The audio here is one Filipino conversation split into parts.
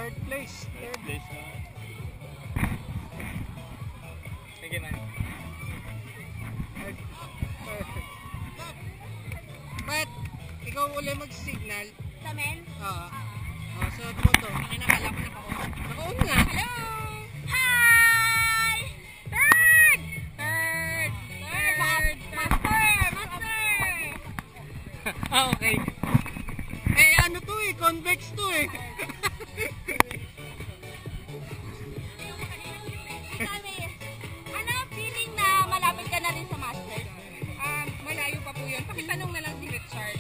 Third place. Third place na. Sige na. Ba't ikaw uli mag-signal? Sa men? Oo. Sunod mo to. Kinakala ko naka-on. Naka-on nga. Hello! Hi! Third! Third! Third! Master! Okay. Eh ano to eh, convex to eh. Sabi, ano feeling na malapit ka na rin sa master? Malayo pa po yun. Pakitanong na lang si Richard.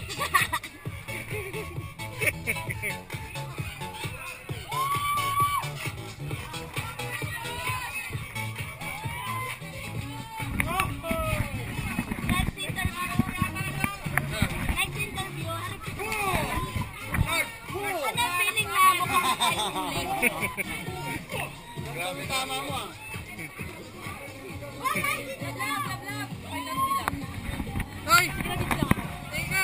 Grabe tama mo ah. Hoy! Teka!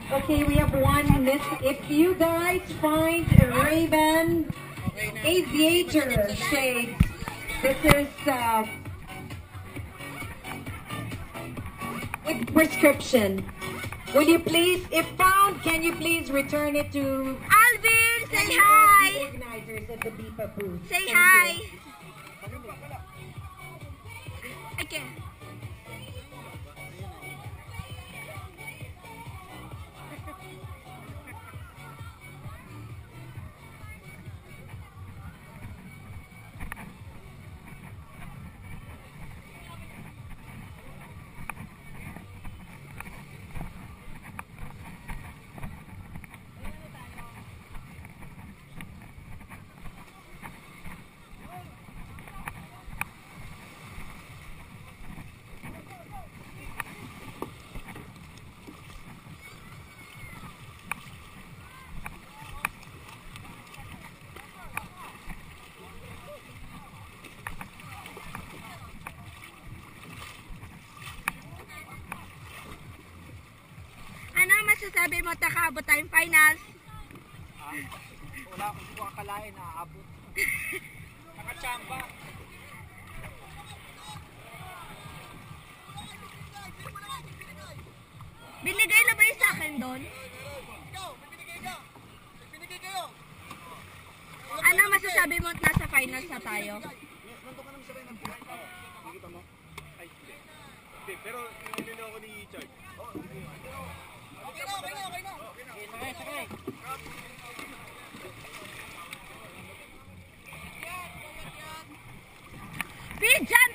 Okay, we have one miss. If you guys find Raven Aviator shades, this is with prescription. Will you please, if found, can you please return it to Alvin, say hi! the organizers at the BIPA booth? Say Thank hi! you. Okay. Ano masasabi mo nakaabot tayong finals? Wala akong akalain na aabot. Nakachamba. Binigay na ba yung sa akin doon? Ano masasabi mo nasa finals na tayo? Pero nilino ako ni Chard. Pijan!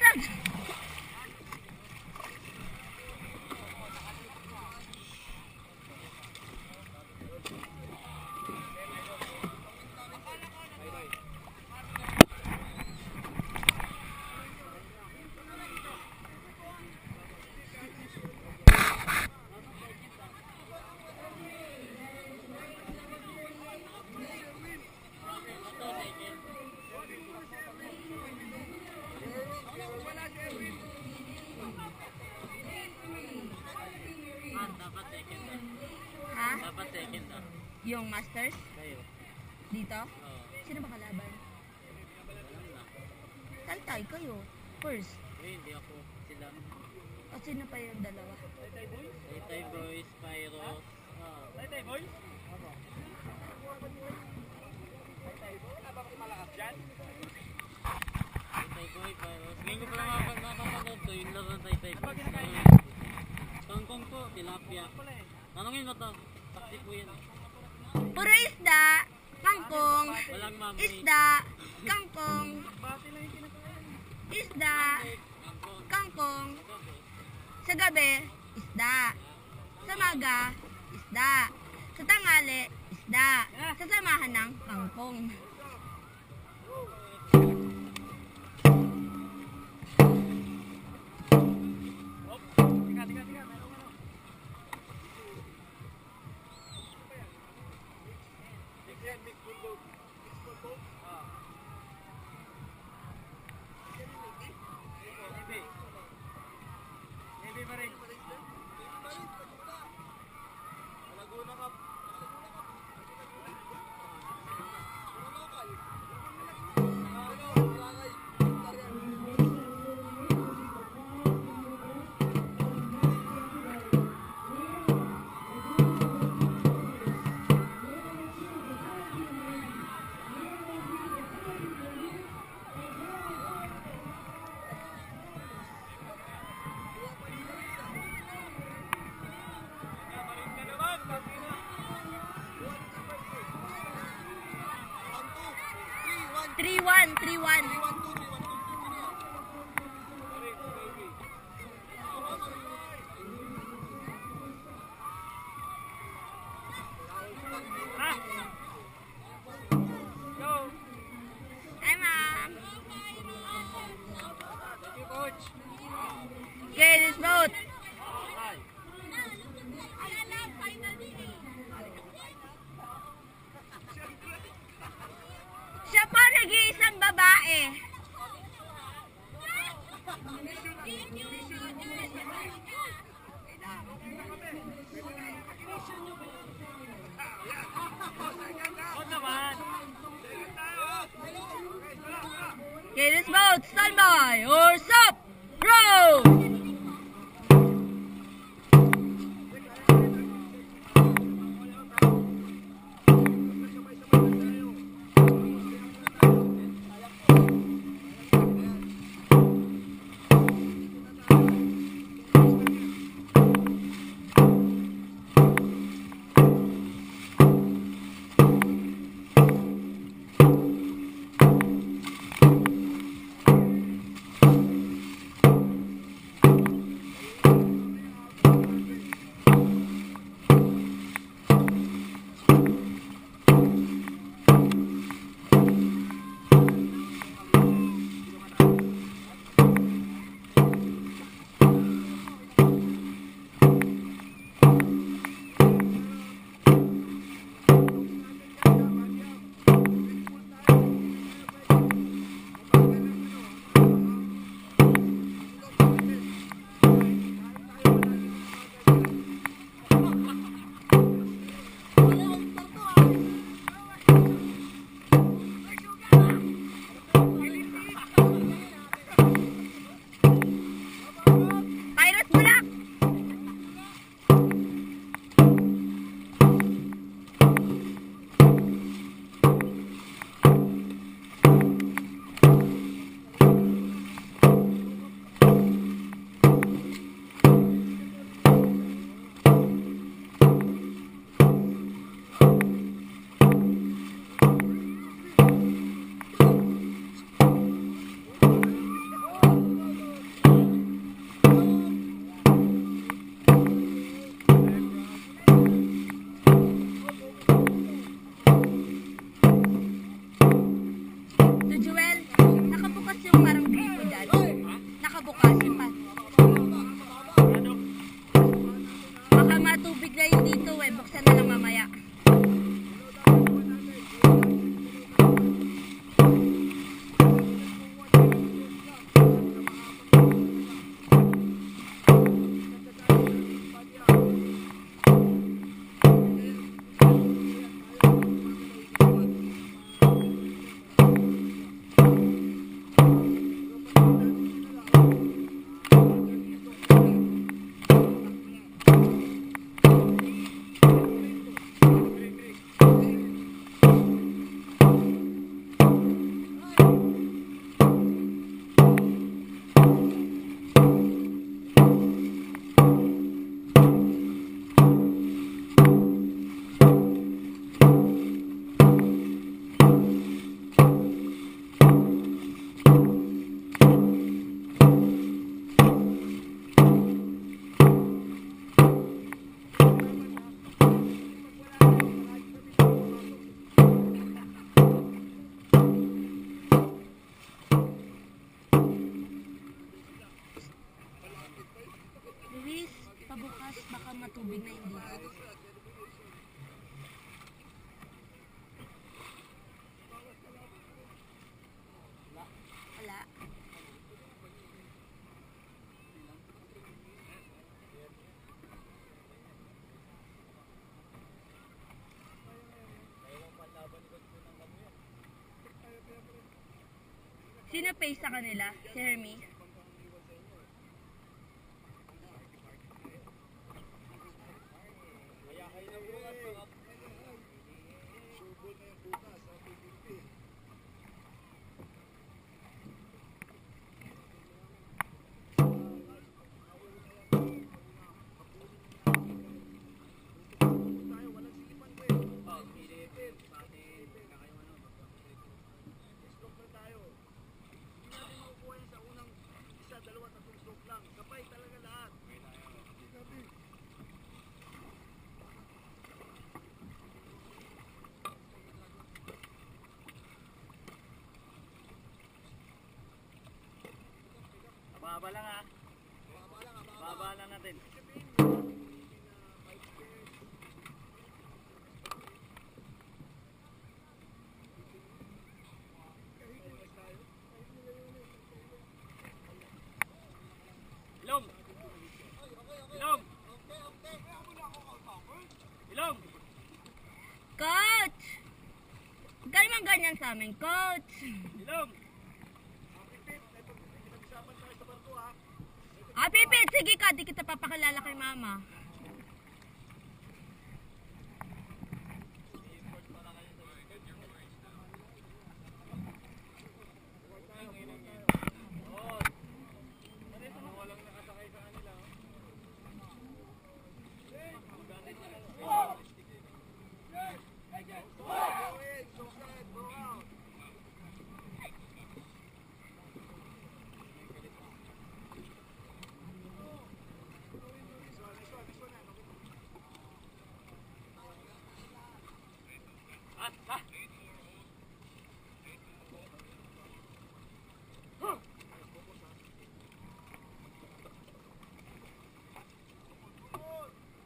Ha? Dapat second ah. Yung masters? Kayo. Dito? Oo. Sino ba kalaban? Taytay kayo. First. Hindi ako. Sila. O sino pa yung dalawa? Taytay Boys, Pyros. Taytay Boys? Opo. Taytay Boys? Wala ba akong malakas dyan? Taytay Boy, Pyros. Ngayon ko pala nakapanood to. Yung laro ng Taytay Boys. Kangkong po, tilapia. Tanongin mo to. Takti po yan. Puro isda, kangkong, Walang mami. isda, kangkong, isda, kangkong, sa gabi, isda, sa maga, isda, sa tanghali, isda, sa samahan ng kangkong. Three one, 3-1. Hi, Mom. Okay, this boat. Siya pa nag-iisang babae. Okay, this boat, stand by. Horse up, row. matubig na yung dito. Wala. Sino face sa kanila? Si Hermie? Baba lang ha. Baba lang natin. Ilong! Ilong! Ilong! Coach! Huwag naman ganyan sa amin, Coach! Ilong! Pipit! Sige ka, di kita papakilala kay Mama.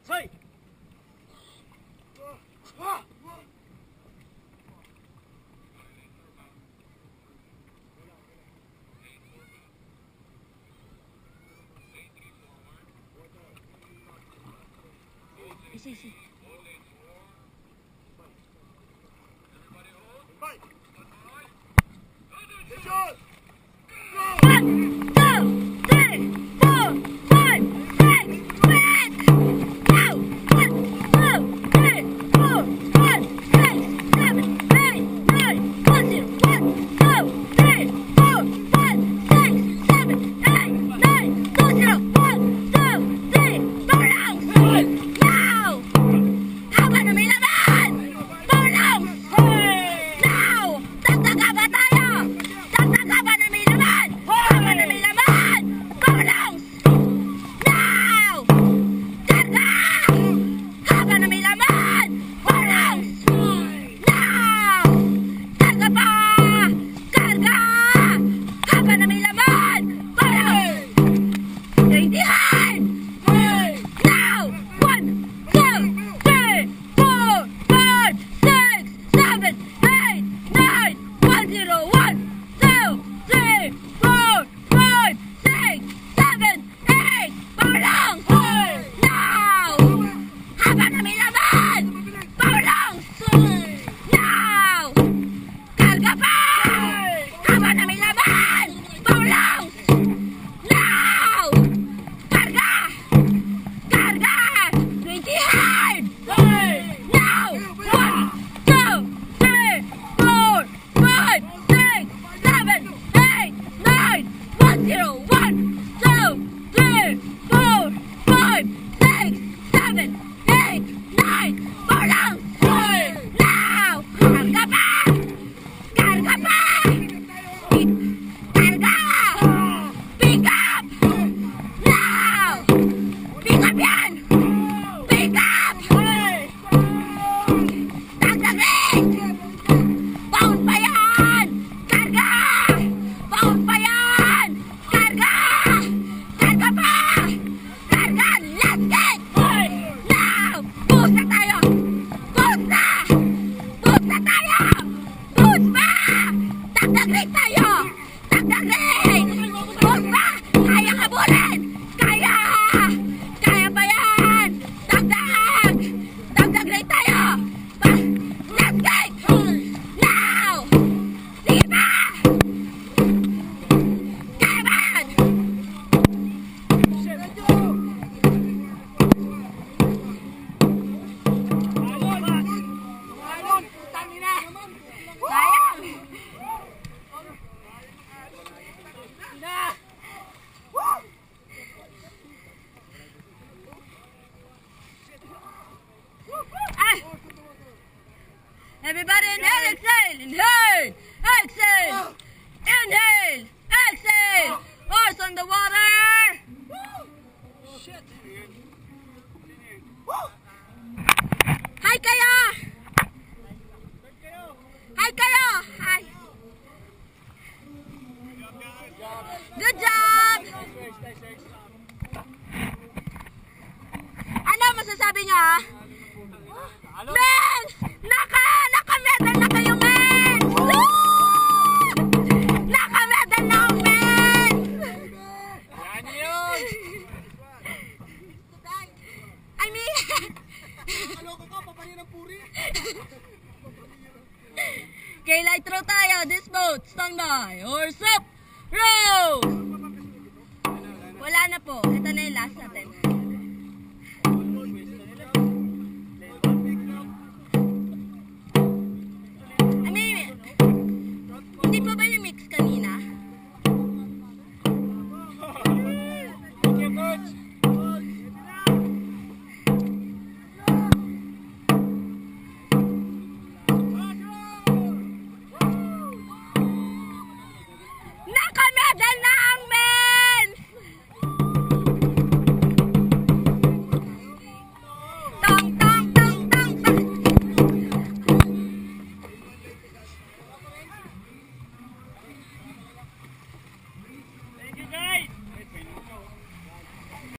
Say! Isi. Now! 1, 2, 3, 4! Tuloy tayo! Let's go! Now! Sige pa! Come on! Sayang! Ah! Everybody inhale, exhale, inhale, exhale, inhale, exhale. Horse on the water. Hi kayo. Hi kayo. Hi. Good job. Ano masasabi niyo ha? Men! Naka-medal na kayo, men! Woo! Naka-medal na ako, men! Yan yun! I mean... Kaloko ka, papahin ang puri! Okay, light throw tayo. This boat, stand by. Horse up! Row! Wala na po. Ito na yung last natin.